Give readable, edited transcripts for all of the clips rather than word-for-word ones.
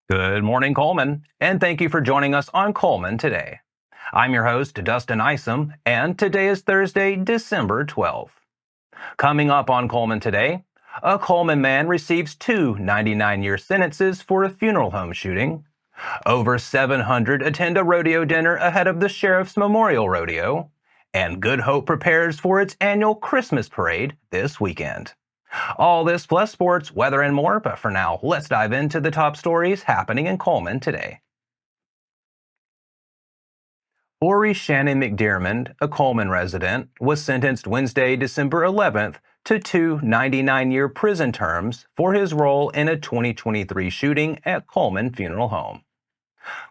Good morning, Cullman, and thank you for joining us on Cullman Today. I'm your host, Dustin Isom, and today is Thursday, December 12th. Coming up on Cullman Today, a Cullman man receives two 99-year sentences for a funeral home shooting. Over 700 attend a rodeo dinner ahead of the Sheriff's Memorial Rodeo. And Good Hope prepares for its annual Christmas parade this weekend. All this plus sports, weather, and more, but for now, let's dive into the top stories happening in Cullman today. Ori Shannon McDearmond, a Cullman resident, was sentenced Wednesday, December 11th to two 99-year prison terms for his role in a 2023 shooting at Cullman Funeral Home.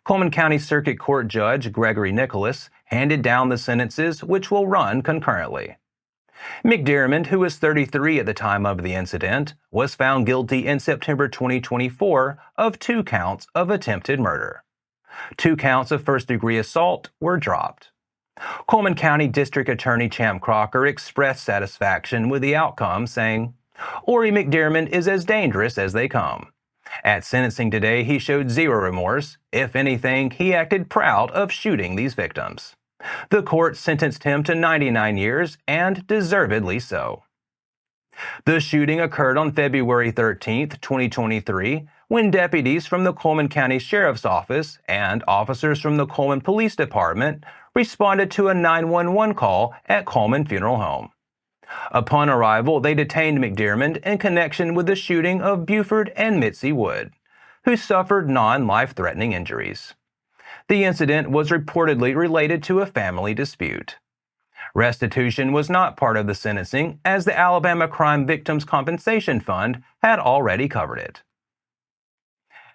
Cullman County Circuit Court Judge Gregory Nicholas handed down the sentences, which will run concurrently. McDearmond, who was 33 at the time of the incident, was found guilty in September 2024 of 2 counts of attempted murder. 2 counts of first-degree assault were dropped. Cullman County District Attorney Champ Crocker expressed satisfaction with the outcome, saying, "Ori McDearmond is as dangerous as they come." At sentencing today, he showed zero remorse. If anything, he acted proud of shooting these victims. The court sentenced him to 99 years, and deservedly so. The shooting occurred on February 13, 2023, when deputies from the Cullman County Sheriff's Office and officers from the Cullman Police Department responded to a 911 call at Cullman Funeral Home. Upon arrival, they detained McDearmond in connection with the shooting of Buford and Mitzi Wood, who suffered non-life-threatening injuries. The incident was reportedly related to a family dispute. Restitution was not part of the sentencing, as the Alabama Crime Victims Compensation Fund had already covered it.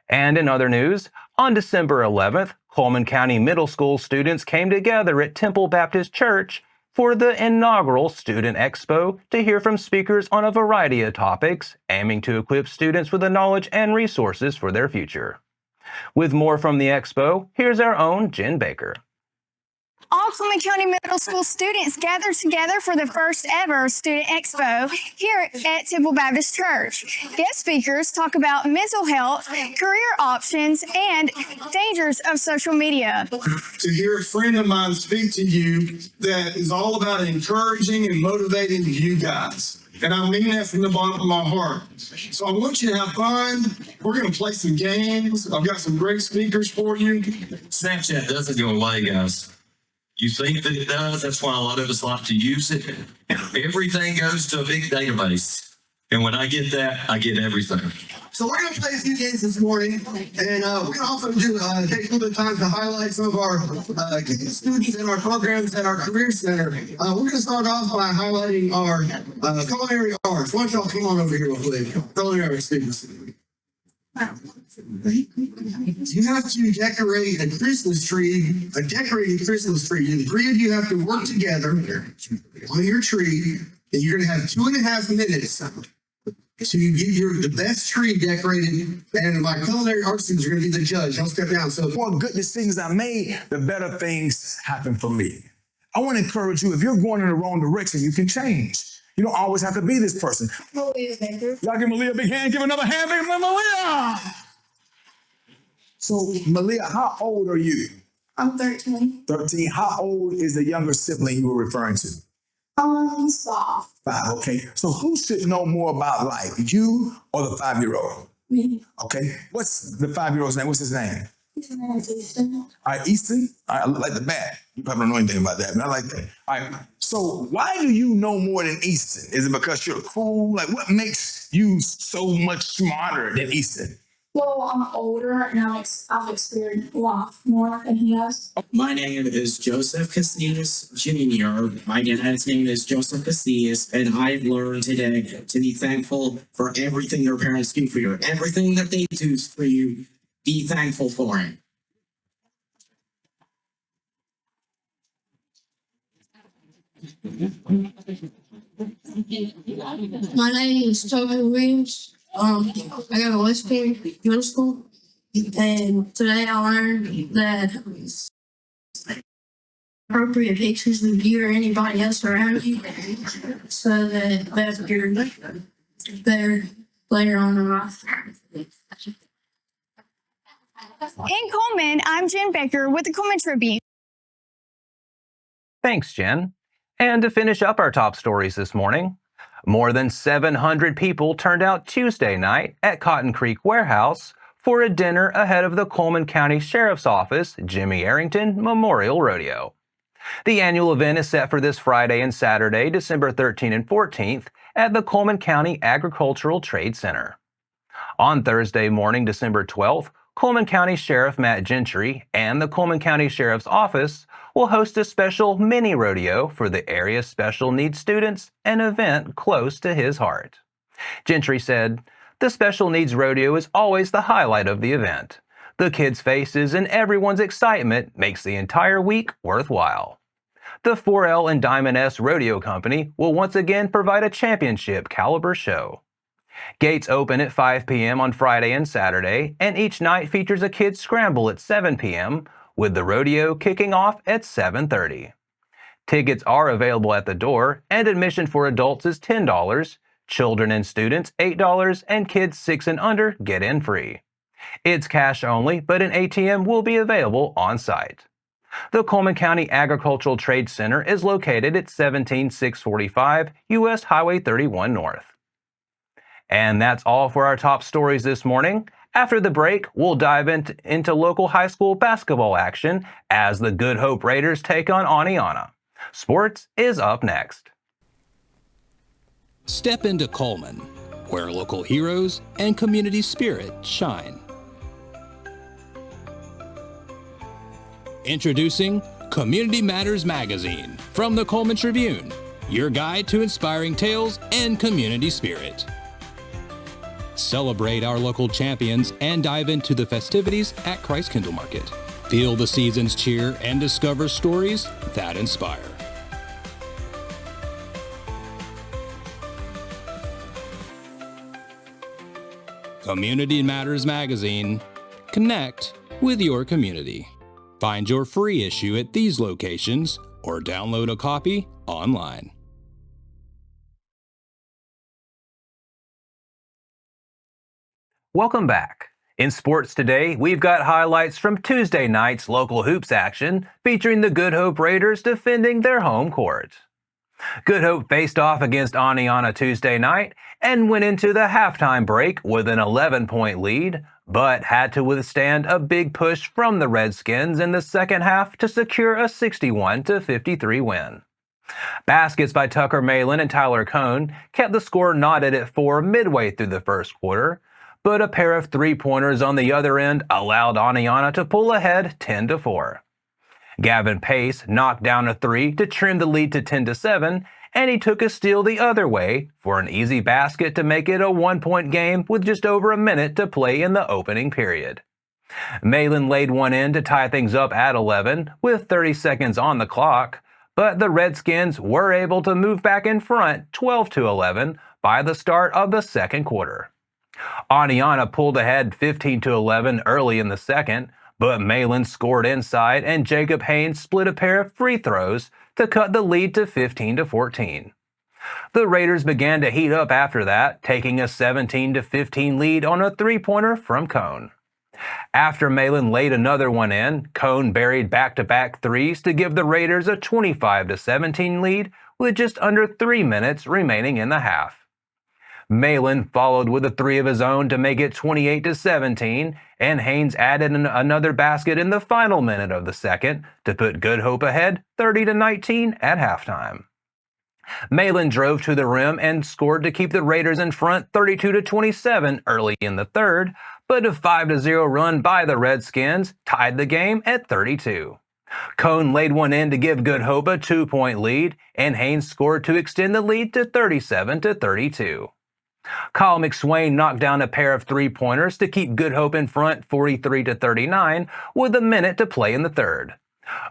And in other news, on December 11th, Cullman County Middle School students came together at Temple Baptist Church for the inaugural Student Expo to hear from speakers on a variety of topics, aiming to equip students with the knowledge and resources for their future. With more from the expo, here's our own Jen Baker. All Cullman County Middle School students gathered together for the first ever Student Expo here at Temple Baptist Church. Guest speakers talk about mental health, career options, and dangers of social media. To hear a friend of mine speak to you that is all about encouraging and motivating you guys. And I mean that from the bottom of my heart. So I want you to have fun. We're going to play some games. I've got some great speakers for you. Snapchat doesn't go away, guys. You think that it does. That's why a lot of us like to use it. Everything goes to a big database. And when I get that, I get everything. So we're going to play a few games this morning. And we're going to also take a little bit of time to highlight some of our students in our programs at our Career Center. We're going to start off by highlighting our culinary arts. Why don't y'all come on over here real quick? Culinary students. You have to decorate a Christmas tree, a decorated Christmas tree. And the 3 of you have to work together on your tree, and you're going to have 2.5 minutes to get the best tree decorated. And my culinary arts students are going to be the judge. Don't step down. So the more good decisions I made, the better things happen for me. I want to encourage you, if you're going in the wrong direction, you can change. You don't always have to be this person. Y'all give Malia a big hand. Give another hand. Big Malia. So, Malia, how old are you? I'm 13. 13. How old is the younger sibling you were referring to? 5. 5, okay. So who should know more about life, you or the 5-year-old? Me. Okay. What's the 5-year-old's name? What's his name? His name is Easton. All right, Easton. All right, I look like the bat. You probably don't know anything about that, but I like that. All right. So why do you know more than Easton? Is it because you're cool? Like, what makes you so much smarter than Easton? Well, I'm older and I've experienced a lot more than he has. My name is Joseph Casillas Jr. My dad's name is Joseph Casillas, and I've learned today to be thankful for everything your parents do for you. Everything that they do for you, be thankful for it. My name is Toby Williams. I go to West Point Middle School, and today I learned that appropriate pictures of you or anybody else around you, so that you're better later on in life. In Cullman, I'm Jen Baker with the Cullman Tribune. Thanks, Jen. And to finish up our top stories this morning, more than 700 people turned out Tuesday night at Cotton Creek Warehouse for a dinner ahead of the Cullman County Sheriff's Office Jimmy Arrington Memorial Rodeo. The annual event is set for this Friday and Saturday, December 13th and 14th, at the Cullman County Agricultural Trade Center. On Thursday morning, December 12th, Cullman County Sheriff Matt Gentry and the Cullman County Sheriff's Office will host a special mini rodeo for the area's special needs students, an event close to his heart. Gentry said, "The special needs rodeo is always the highlight of the event. The kids' faces and everyone's excitement makes the entire week worthwhile." The 4L and Diamond S Rodeo Company will once again provide a championship caliber show. Gates open at 5 p.m. on Friday and Saturday, and each night features a kids' scramble at 7 p.m., with the rodeo kicking off at 7:30. Tickets are available at the door, and admission for adults is $10, children and students $8, and kids 6 and under get in free. It's cash only, but an ATM will be available on site. The Cullman County Agricultural Trade Center is located at 17645 U.S. Highway 31 North. And that's all for our top stories this morning. After the break, we'll dive into local high school basketball action as the Good Hope Raiders take on Oneonta. Sports is up next. Step into Cullman, where local heroes and community spirit shine. Introducing Community Matters Magazine from the Cullman Tribune, your guide to inspiring tales and community spirit. Celebrate our local champions and dive into the festivities at Christ Kindle Market. Feel the season's cheer and discover stories that inspire. Community Matters Magazine. Connect with your community. Find your free issue at these locations or download a copy online. Welcome back. In sports today, we've got highlights from Tuesday night's local hoops action featuring the Good Hope Raiders defending their home court. Good Hope faced off against Oneonta Tuesday night and went into the halftime break with an 11-point lead, but had to withstand a big push from the Redskins in the second half to secure a 61-53 win. Baskets by Tucker Malin and Tyler Cohn kept the score knotted at 4 midway through the first quarter, but a pair of three-pointers on the other end allowed Oneonta to pull ahead 10-4. Gavin Pace knocked down a three to trim the lead to 10-7, and he took a steal the other way for an easy basket to make it a one-point game with just over a minute to play in the opening period. Malin laid one in to tie things up at 11 with 30 seconds on the clock, but the Redskins were able to move back in front 12-11 by the start of the second quarter. Oneonta pulled ahead 15-11 early in the second, but Malin scored inside and Jacob Haynes split a pair of free throws to cut the lead to 15-14. The Raiders began to heat up after that, taking a 17-15 lead on a three-pointer from Cohn. After Malin laid another one in, Cohn buried back-to-back threes to give the Raiders a 25-17 lead with just under 3 minutes remaining in the half. Malin followed with a three of his own to make it 28-17, and Haynes added another basket in the final minute of the second to put Good Hope ahead 30-19 at halftime. Malin drove to the rim and scored to keep the Raiders in front 32-27 early in the third, but a 5-0 run by the Redskins tied the game at 32. Cohn laid one in to give Good Hope a 2-point lead, and Haynes scored to extend the lead to 37-32. Kyle McSwain knocked down a pair of three-pointers to keep Good Hope in front 43-39 with a minute to play in the third.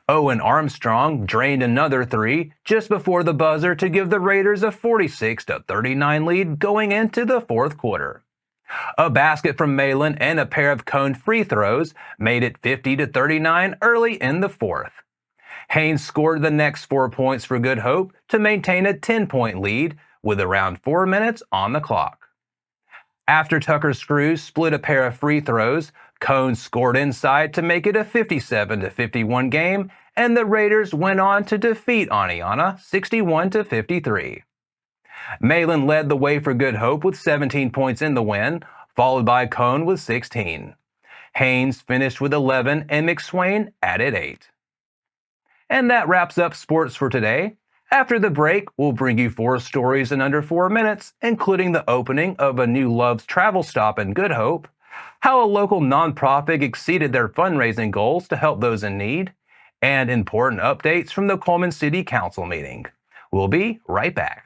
Owen Armstrong drained another three just before the buzzer to give the Raiders a 46-39 lead going into the fourth quarter. A basket from Malin and a pair of Cohn free throws made it 50-39 early in the fourth. Haynes scored the next 4 points for Good Hope to maintain a 10-point lead with around 4 minutes on the clock. After Tucker Screws split a pair of free throws, Cone scored inside to make it a 57-51 game, and the Raiders went on to defeat Aniana 61-53. Malin led the way for Good Hope with 17 points in the win, followed by Cone with 16. Haynes finished with 11 and McSwain added 8. And that wraps up sports for today. After the break, we'll bring you 4 stories in under 4 minutes, including the opening of a new Love's travel stop in Good Hope, how a local nonprofit exceeded their fundraising goals to help those in need, and important updates from the Cullman City Council meeting. We'll be right back.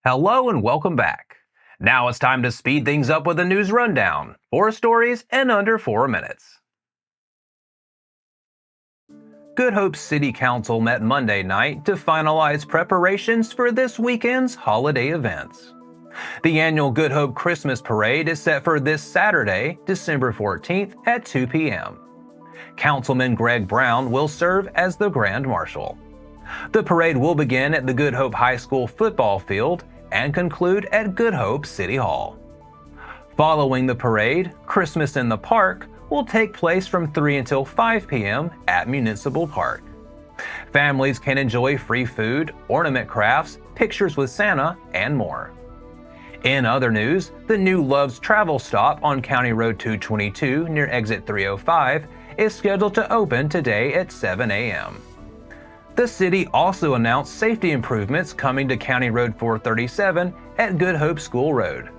Hello and welcome back. Now it's time to speed things up with a news rundown. 4 stories in under 4 minutes. Good Hope City Council met Monday night to finalize preparations for this weekend's holiday events. The annual Good Hope Christmas Parade is set for this Saturday, December 14th at 2 p.m. Councilman Greg Brown will serve as the Grand Marshal. The parade will begin at the Good Hope High School football field and conclude at Good Hope City Hall. Following the parade, Christmas in the Park will take place from 3 until 5 p.m. at Municipal Park. Families can enjoy free food, ornament crafts, pictures with Santa, and more. In other news, the new Love's travel stop on County Road 222 near exit 305 is scheduled to open today at 7 a.m. The city also announced safety improvements coming to County Road 437 at Good Hope School Road.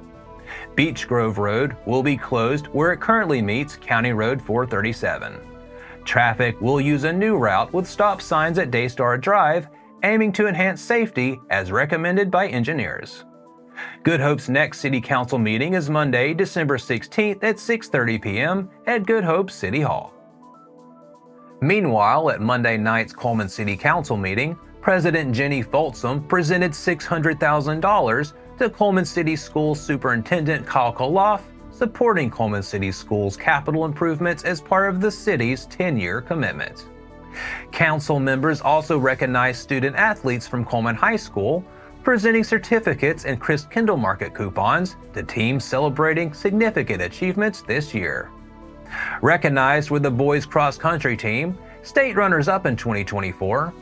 Beech Grove Road will be closed where it currently meets County Road 437. Traffic will use a new route with stop signs at Daystar Drive, aiming to enhance safety as recommended by engineers. Good Hope's next City Council meeting is Monday, December 16th at 6:30 p.m. at Good Hope City Hall. Meanwhile, at Monday night's Cullman City Council meeting, President Jenny Folsom presented $600,000 to Cullman City Schools Superintendent Kyle Koloff, supporting Cullman City Schools' capital improvements as part of the city's 10-year commitment. Council members also recognized student athletes from Cullman High School, presenting certificates and Chris Kindle Market coupons to teams celebrating significant achievements this year. Recognized with the boys cross-country team, state runners-up in 2024,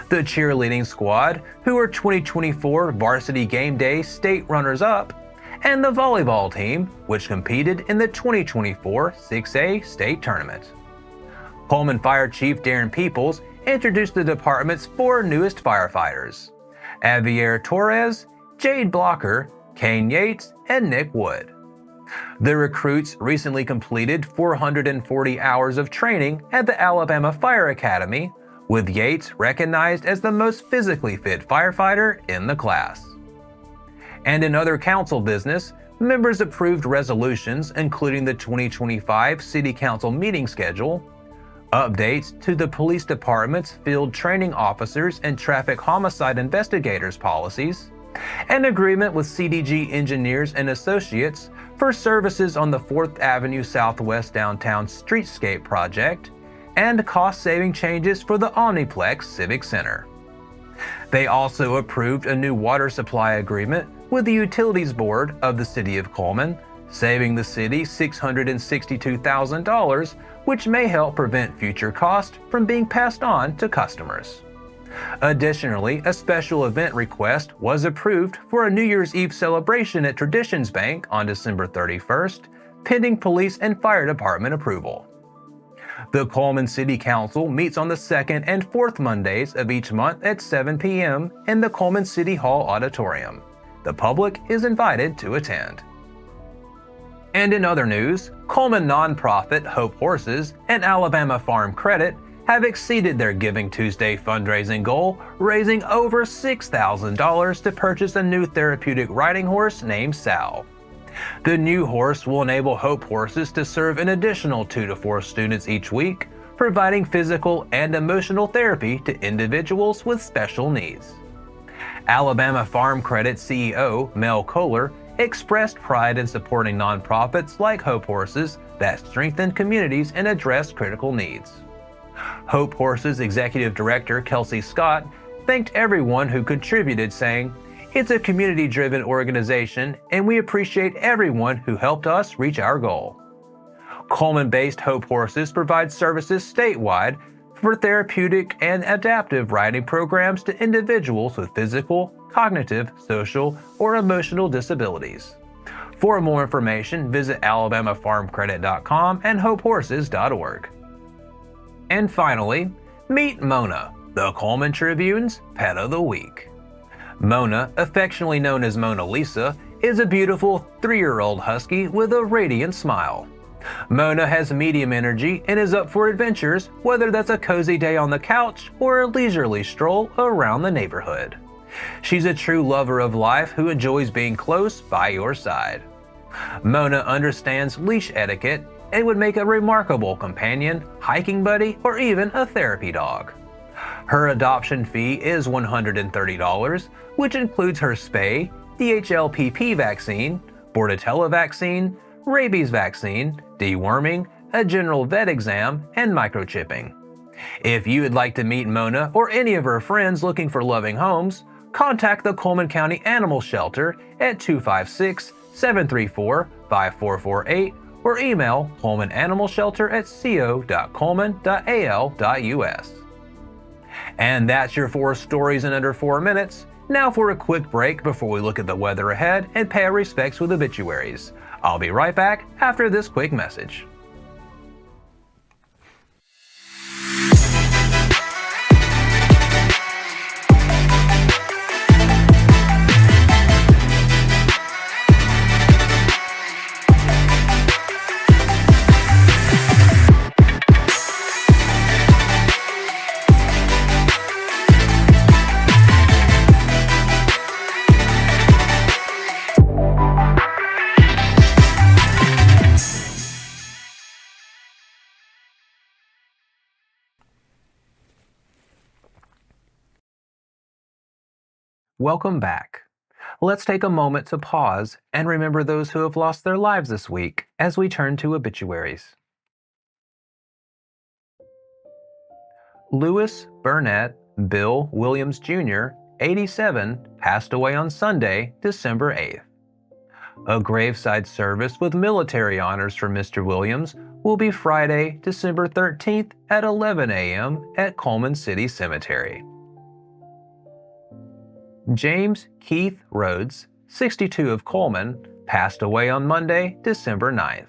the cheerleading squad, who are 2024 Varsity Game Day state runners-up, and the volleyball team, which competed in the 2024 6A state tournament. Cullman Fire Chief Darren Peoples introduced the department's 4 newest firefighters: Avier Torres, Jade Blocker, Kane Yates, and Nick Wood. The recruits recently completed 440 hours of training at the Alabama Fire Academy, with Yates recognized as the most physically fit firefighter in the class. And in other council business, members approved resolutions including the 2025 City Council meeting schedule, updates to the police department's field training officers and traffic homicide investigators policies, an agreement with CDG Engineers and Associates for services on the 4th Avenue Southwest Downtown Streetscape project, and cost-saving changes for the Omniplex Civic Center. They also approved a new water supply agreement with the Utilities Board of the City of Cullman, saving the city $662,000, which may help prevent future costs from being passed on to customers. Additionally, a special event request was approved for a New Year's Eve celebration at Traditions Bank on December 31st, pending police and fire department approval. The Cullman City Council meets on the 2nd and 4th Mondays of each month at 7 p.m. in the Cullman City Hall Auditorium. The public is invited to attend. And in other news, Cullman nonprofit Hope Horses and Alabama Farm Credit have exceeded their Giving Tuesday fundraising goal, raising over $6,000 to purchase a new therapeutic riding horse named Sal. The new horse will enable Hope Horses to serve an additional 2 to 4 students each week, providing physical and emotional therapy to individuals with special needs. Alabama Farm Credit CEO Mel Kohler expressed pride in supporting nonprofits like Hope Horses that strengthen communities and address critical needs. Hope Horses Executive Director Kelsey Scott thanked everyone who contributed, saying, "It's a community-driven organization, and we appreciate everyone who helped us reach our goal." Cullman-based Hope Horses provides services statewide for therapeutic and adaptive riding programs to individuals with physical, cognitive, social, or emotional disabilities. For more information, visit alabamafarmcredit.com and hopehorses.org. And finally, meet Mona, the Cullman Tribune's Pet of the Week. Mona, affectionately known as Mona Lisa, is a beautiful 3-year-old husky with a radiant smile. Mona has medium energy and is up for adventures, whether that's a cozy day on the couch or a leisurely stroll around the neighborhood. She's a true lover of life who enjoys being close by your side. Mona understands leash etiquette and would make a remarkable companion, hiking buddy, or even a therapy dog. Her adoption fee is $130, which includes her spay, DHLPP vaccine, Bordetella vaccine, rabies vaccine, deworming, a general vet exam, and microchipping. If you would like to meet Mona or any of her friends looking for loving homes, contact the Cullman County Animal Shelter at 256-734-5448 or email cullmananimalshelter@co.cullman.al.us. And that's your 4 stories in under 4 minutes. Now for a quick break before we look at the weather ahead and pay our respects with obituaries. I'll be right back after this quick message. Welcome back. Let's take a moment to pause and remember those who have lost their lives this week as we turn to obituaries. Lewis Burnett Bill Williams Jr., 87, passed away on Sunday, December 8th. A graveside service with military honors for Mr. Williams will be Friday, December 13th at 11 a.m. at Cullman City Cemetery. James Keith Rhodes, 62 of Cullman, passed away on Monday, December 9th.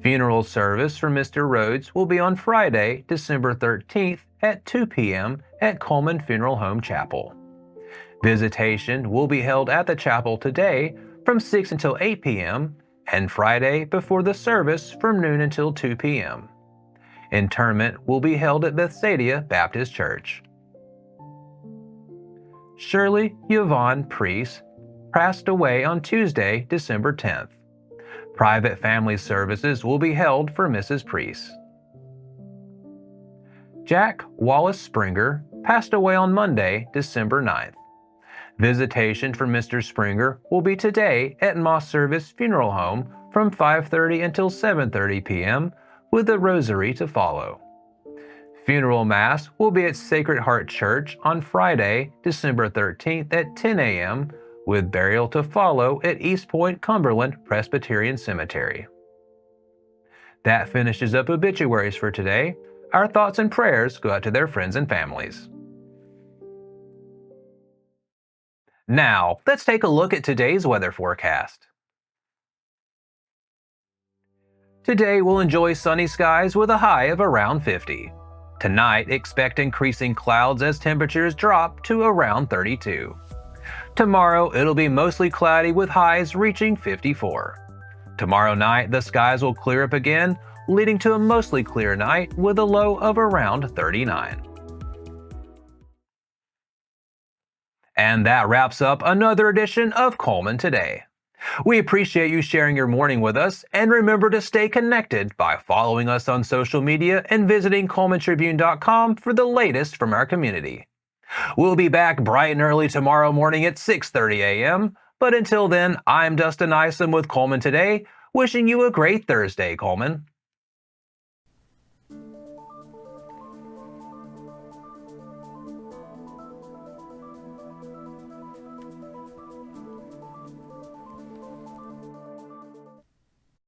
Funeral service for Mr. Rhodes will be on Friday, December 13th at 2 p.m. at Cullman Funeral Home Chapel. Visitation will be held at the chapel today from 6 until 8 p.m. and Friday before the service from noon until 2 p.m. Interment will be held at Bethsaida Baptist Church. Shirley Yvonne Priest passed away on Tuesday, December 10th. Private family services will be held for Mrs. Priest. Jack Wallace Springer passed away on Monday, December 9th. Visitation for Mr. Springer will be today at Moss Service Funeral Home from 5:30 until 7:30 p.m. with a rosary to follow. Funeral Mass will be at Sacred Heart Church on Friday, December 13th at 10 a.m. with burial to follow at East Point Cumberland Presbyterian Cemetery. That finishes up obituaries for today. Our thoughts and prayers go out to their friends and families. Now, let's take a look at today's weather forecast. Today we'll enjoy sunny skies with a high of around 50. Tonight, expect increasing clouds as temperatures drop to around 32. Tomorrow, it'll be mostly cloudy with highs reaching 54. Tomorrow night, the skies will clear up again, leading to a mostly clear night with a low of around 39. And that wraps up another edition of Cullman Today. We appreciate you sharing your morning with us, and remember to stay connected by following us on social media and visiting CullmanTribune.com for the latest from our community. We'll be back bright and early tomorrow morning at 6:30 a.m., but until then, I'm Dustin Isom with Cullman Today, wishing you a great Thursday, Cullman.